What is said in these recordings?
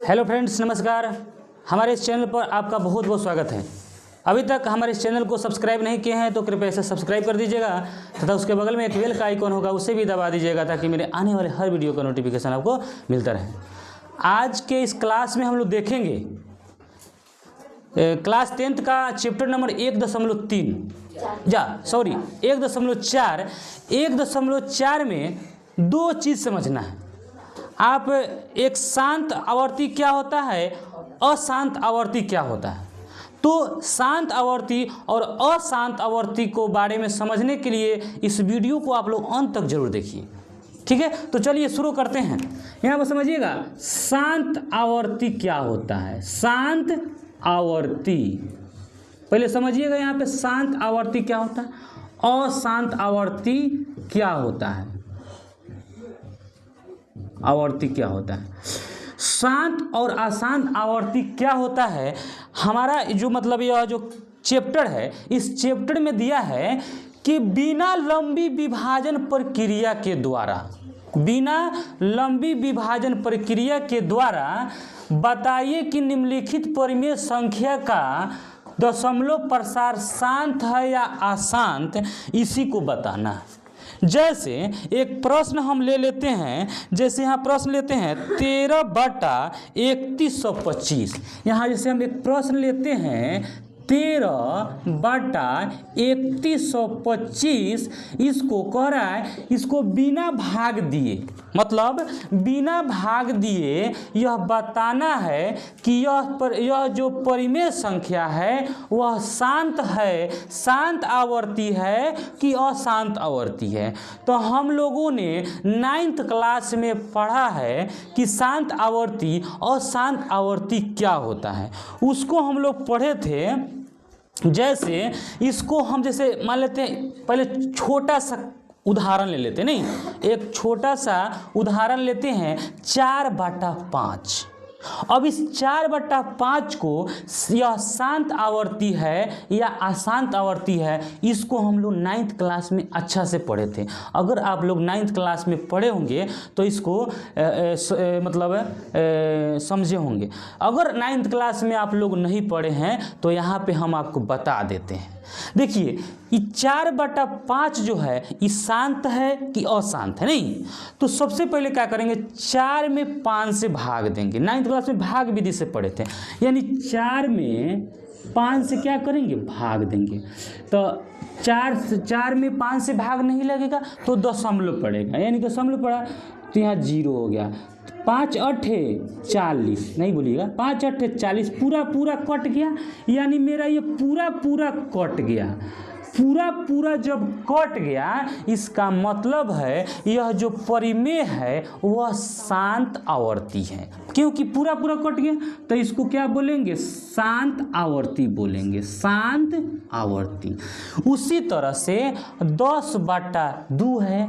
Hello friends, नमस्कार। हमारे इस चैनल पर आपका बहुत बहुत स्वागत है। अभी तक हमारे इस चैनल को सब्सक्राइब नहीं किए हैं तो कृपया इसे सब्सक्राइब कर दीजिएगा तथा उसके बगल में एक बेल का आइकॉन होगा, उसे भी दबा दीजिएगा ताकि मेरे आने वाले हर वीडियो का नोटिफिकेशन आपको मिलता रहे। आज के इस क्लास में हम लोग देखेंगे क्लास 10th का चैप्टर नंबर 1.4 1.4 में दो चीज़ समझना है। आप एक शांत आवर्ती क्या होता है, अशांत आवर्ती क्या होता है। तो शांत आवर्ती और अशांत आवर्ती को बारे में समझने के लिए इस वीडियो को आप लोग अंत तक जरूर देखिए, ठीक है। तो चलिए शुरू करते हैं। यहाँ पर समझिएगा शांत आवर्ती क्या होता है। शांत आवर्ती पहले समझिएगा, यहाँ पे शांत आवर्ती क्या होता है, अशांत आवर्ती क्या होता है, आवर्ती क्या होता है। शांत और अशांत आवर्ती क्या होता है, हमारा जो मतलब यह जो चैप्टर है, इस चैप्टर में दिया है कि बिना लंबी विभाजन प्रक्रिया के द्वारा बताइए कि निम्नलिखित परिमेय संख्या का दशमलव प्रसार शांत है या अशांत, इसी को बताना है। जैसे एक प्रश्न हम ले लेते हैं, जैसे यहाँ प्रश्न लेते हैं 13/3125। यहाँ जैसे हम एक प्रश्न लेते हैं 13/3125, इसको कह रहा है इसको बिना भाग दिए, मतलब बिना भाग दिए यह बताना है कि यह जो परिमेय संख्या है वह शांत है, शांत आवर्ती है कि अशांत आवर्ती है। तो हम लोगों ने 9th क्लास में पढ़ा है कि शांत आवर्ती और अशांत आवर्ती क्या होता है, उसको हम लोग पढ़े थे। जैसे इसको हम जैसे मान लेते हैं, पहले छोटा सा उदाहरण ले लेते हैं, नहीं एक छोटा सा उदाहरण लेते हैं 4/5। अब इस 4/5 को यह शांत आवर्ती है या अशांत आवर्ती है, इसको हम लोग 9th क्लास में अच्छा से पढ़े थे। अगर आप लोग 9th क्लास में पढ़े होंगे तो इसको समझे होंगे। अगर 9th क्लास में आप लोग नहीं पढ़े हैं तो यहाँ पे हम आपको बता देते हैं। देखिए ये 4/5 जो है ये शांत है कि अशांत है, नहीं तो सबसे पहले क्या करेंगे, 4 में 5 से भाग देंगे। 9th क्लास में भाग विधि से पढ़े थे, यानी 4 में 5 से क्या करेंगे, भाग देंगे। तो 4 में 5 से भाग नहीं लगेगा तो दशमलव पड़ेगा, यानी दशमलव पड़ा तो यहाँ 0 हो गया। 5 8 40, नहीं बोलिएगा, 5 8 40 पूरा कट गया, यानी मेरा ये पूरा कट गया। पूरा जब कट गया इसका मतलब है यह जो परिमेय है वह शांत आवर्ती है, क्योंकि पूरा कट गया तो इसको क्या बोलेंगे, शांत आवर्ती बोलेंगे, शांत आवर्ती। उसी तरह से 10/2 है,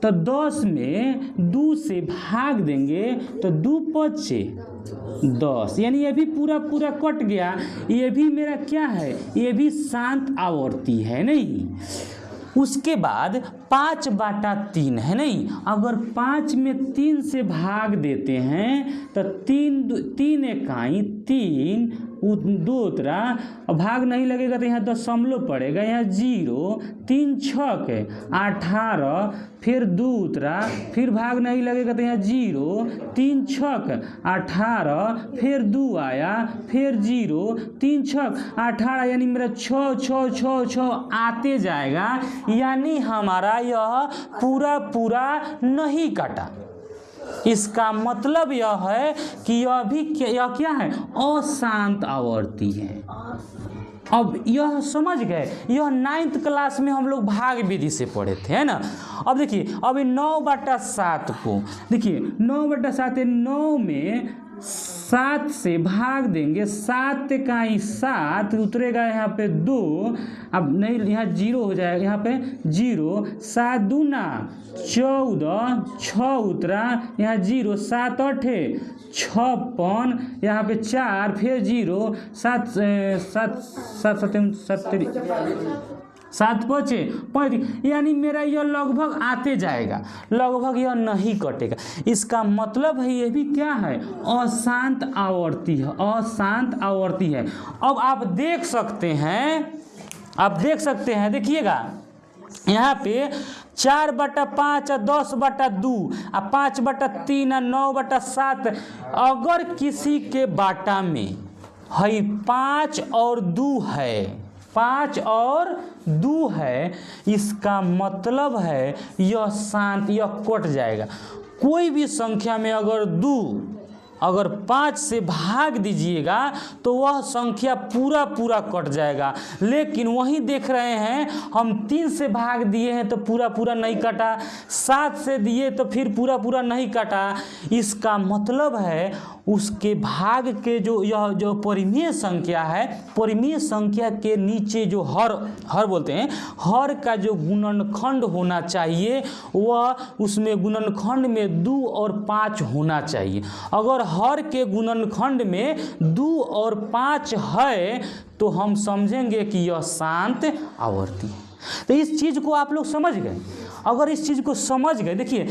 तो 10 में 2 से भाग देंगे तो 2 5 10, यानी ये भी पूरा कट गया। ये भी मेरा क्या है, ये भी शांत आवर्ती है, नहीं। उसके बाद 5/3 है, नहीं। अगर 5 में 3 से भाग देते हैं तो 3 इकाई 3 2 उतरा, भाग नहीं लगेगा तो यहाँ दशमलव पड़ेगा, यहाँ 0 3 6 18, फिर 2 उतरा, फिर भाग नहीं लगेगा तो यहाँ 0 3 6 18, फिर 2 आया, फिर 0 3 6 18, यानी मेरा 6 आते जाएगा, यानी हमारा यह पूरा नहीं काटा। इसका मतलब यह है कि यह क्या है, अशांत आवर्ती है। अब यह समझ गए, यह 9th क्लास में हम लोग भाग विधि से पढ़े थे, है ना। अब देखिए अभी 9/7 को देखिए, 9/7 9 में 7 से भाग देंगे, 7 इकाई 7 उतरेगा, यहाँ पे 2, अब नहीं यहाँ 0 हो जाएगा, यहाँ पे 0 7 दूना 14 6 उतरा, यहाँ 0 7 8 56, यहाँ पे 4, फिर 0 7 7 7 7 7 5 35, यानी मेरा यह लगभग आते जाएगा, लगभग यह नहीं कटेगा। इसका मतलब है ये भी क्या है, अशांत आवर्ती है, अशांत आवर्ती है। अब आप देख सकते हैं, देखिएगा यहाँ पे 4/5 और 10/2 और 5/3 और 9/7, अगर किसी के बाटा में है 5 और 2 है, 5 और 2 है, इसका मतलब है यह शांत, यह कट जाएगा। कोई भी संख्या में अगर 5 से भाग दीजिएगा तो वह संख्या पूरा कट जाएगा। लेकिन वहीं देख रहे हैं हम 3 से भाग दिए हैं तो पूरा नहीं कटा, 7 से दिए तो फिर पूरा नहीं कटा। इसका मतलब है उसके भाग के यह जो परिमेय संख्या है, परिमेय संख्या के नीचे जो हर बोलते हैं, हर का जो गुणनखंड होना चाहिए वह उसमें गुणनखंड में 2 और 5 होना चाहिए। अगर हर के गुणनखंड में 2 और 5 है तो हम समझेंगे कि यह शांत आवर्ती है। तो इस चीज़ को आप लोग समझ गए। अगर इस चीज़ को समझ गए, देखिए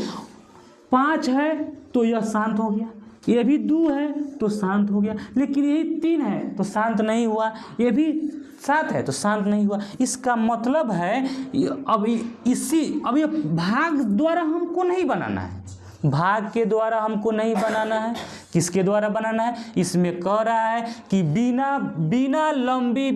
5 है तो यह शांत हो गया, ये भी 2 है तो शांत हो गया, लेकिन यही 3 है तो शांत नहीं हुआ, ये भी 7 है तो शांत नहीं हुआ। इसका मतलब है अब ये भाग द्वारा हमको नहीं बनाना है, भाग के द्वारा हमको नहीं बनाना है। किसके द्वारा बनाना है, इसमें कह रहा है कि बिना लंबी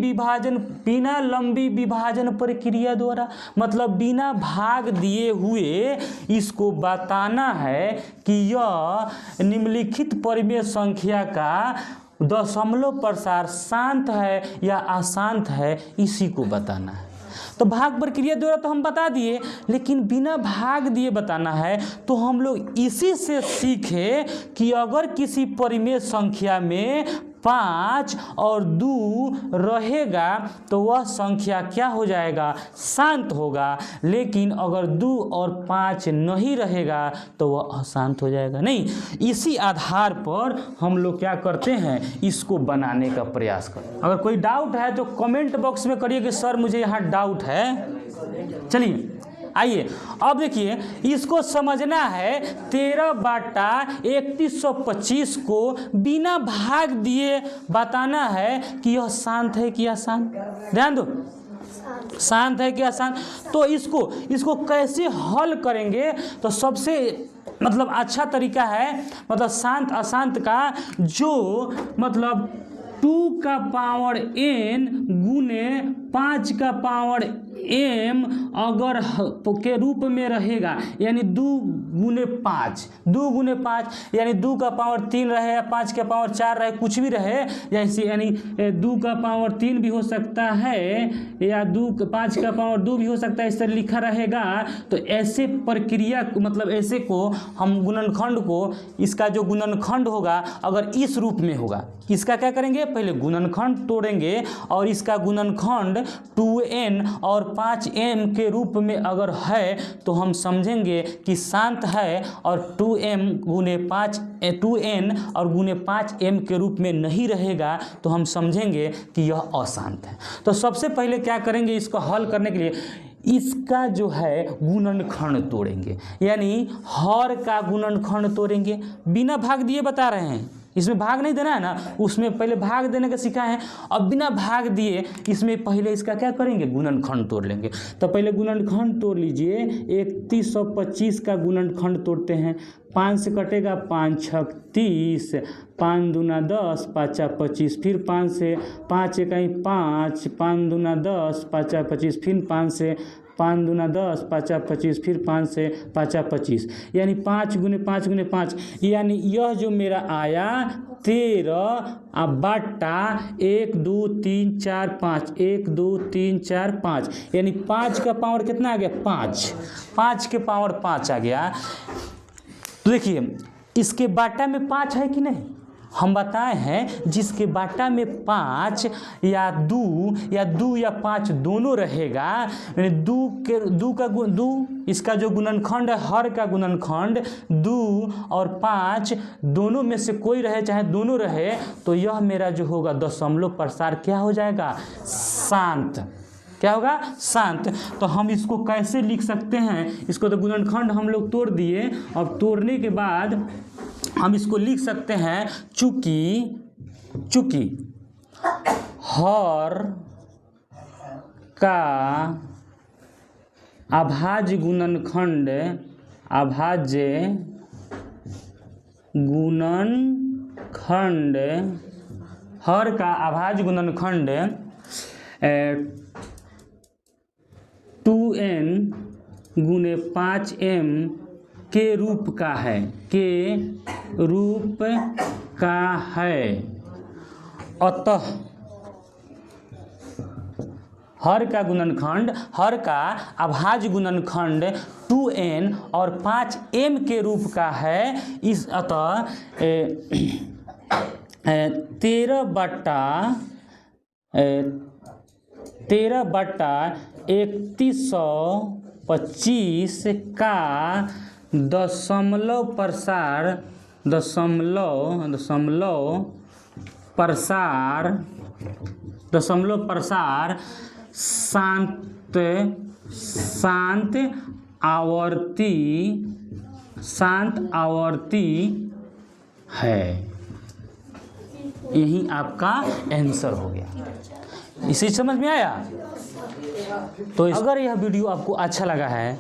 विभाजन प्रक्रिया द्वारा, मतलब बिना भाग दिए हुए इसको बताना है कि यह निम्नलिखित परिमेय संख्या का दशमलव प्रसार शांत है या अशांत है, इसी को बताना है। तो भाग प्रक्रिया द्वारा तो हम बता दिए, लेकिन बिना भाग दिए बताना है। तो हम लोग इसी से सीखे कि अगर किसी परिमेय संख्या में 5 और 2 रहेगा तो वह संख्या क्या हो जाएगा, शांत होगा। लेकिन अगर 2 और 5 नहीं रहेगा तो वह अशांत हो जाएगा। नहीं, इसी आधार पर हम लोग क्या करते हैं, इसको बनाने का प्रयास करते हैं। अगर कोई डाउट है तो कमेंट बॉक्स में करिए कि सर मुझे यहाँ डाउट है। चलिए आइए अब देखिए, इसको समझना है 13/3125 को बिना भाग दिए बताना है कि यह शांत है कि अशांत। ध्यान दो, शांत है कि अशांत। तो इसको कैसे हल करेंगे, तो सबसे मतलब अच्छा तरीका है, मतलब शांत अशांत का जो मतलब 2 का पावर n गुने 5 का पावर m अगर के रूप में रहेगा, यानी 2 गुने 5 यानी 2 का पावर 3 रहे या 5 का पावर 4 रहे, कुछ भी रहे, जैसे यानी 2 का पावर 3 भी हो सकता है या 5 का पावर 2 भी हो सकता है, इस तरह लिखा रहेगा। तो ऐसे प्रक्रिया मतलब ऐसे को हम गुणनखंड को, इसका जो गुणनखंड होगा अगर इस रूप में होगा, इसका क्या करेंगे, पहले गुणनखंड तोड़ेंगे और इसका गुणनखंड 2n और 5m के रूप में अगर है तो हम समझेंगे कि शांत है। और 2n और गुने 5m के रूप में नहीं रहेगा तो हम समझेंगे कि यह अशांत है। तो सबसे पहले क्या करेंगे, इसको हल करने के लिए इसका जो है गुणनखंड तोड़ेंगे, यानी हर का गुणनखंड तोड़ेंगे। बिना भाग दिए बता रहे हैं, इसमें भाग नहीं देना है ना, उसमें पहले भाग देने का सीखा है। अब बिना भाग दिए इसमें पहले इसका क्या करेंगे, गुणनखंड तोड़ लेंगे। तो पहले गुणनखंड तोड़ लीजिए। 3125 का गुणनखंड तोड़ते हैं। 5 से कटेगा 5 6 30, 5 दूना 10, 5 25, फिर 5 से 5 इकाई 5, 5 दूना 10, 5 25, फिर 5 से 5 दूना 10, 5 25, फिर 5 से 5 25, यानी 5 गुने 5 गुने 5, यानी यह जो मेरा आया 13/1 2 3 4 5, 1 2 3 4 5, यानी 5 का पावर कितना आ गया, 5 के पावर 5 आ गया। तो देखिए इसके बाटा में 5 है कि नहीं, हम बताए हैं जिसके बाटा में 5 या 2 या 5 दोनों रहेगा, यानी 2 इसका जो गुणनखंड है, हर का गुणनखंड 2 और 5 दोनों में से कोई रहे चाहे दोनों रहे, तो यह मेरा जो होगा दशमलव प्रसार क्या हो जाएगा, शांत। क्या होगा? शांत। तो हम इसको कैसे लिख सकते हैं? इसको तो गुणनखंड हम लोग तोड़ दिए, अब तोड़ने के बाद हम इसको लिख सकते हैं चूंकि हर का अभाज्य गुणनखंड हर का अभाज्य गुणनखंड 2n गुने 5m के रूप का है, अतः हर का अभाज्य गुणनखंड 2n और 5m के रूप का है। इस अतः 13/3125 का दशमलव प्रसार शांत आवर्ती है। यही आपका आंसर हो गया। इसे समझ में आया? तो अगर यह वीडियो आपको अच्छा लगा है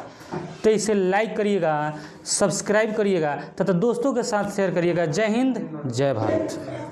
तो इसे लाइक करिएगा, सब्सक्राइब करिएगा तथा दोस्तों के साथ शेयर करिएगा। जय हिंद, जय भारत।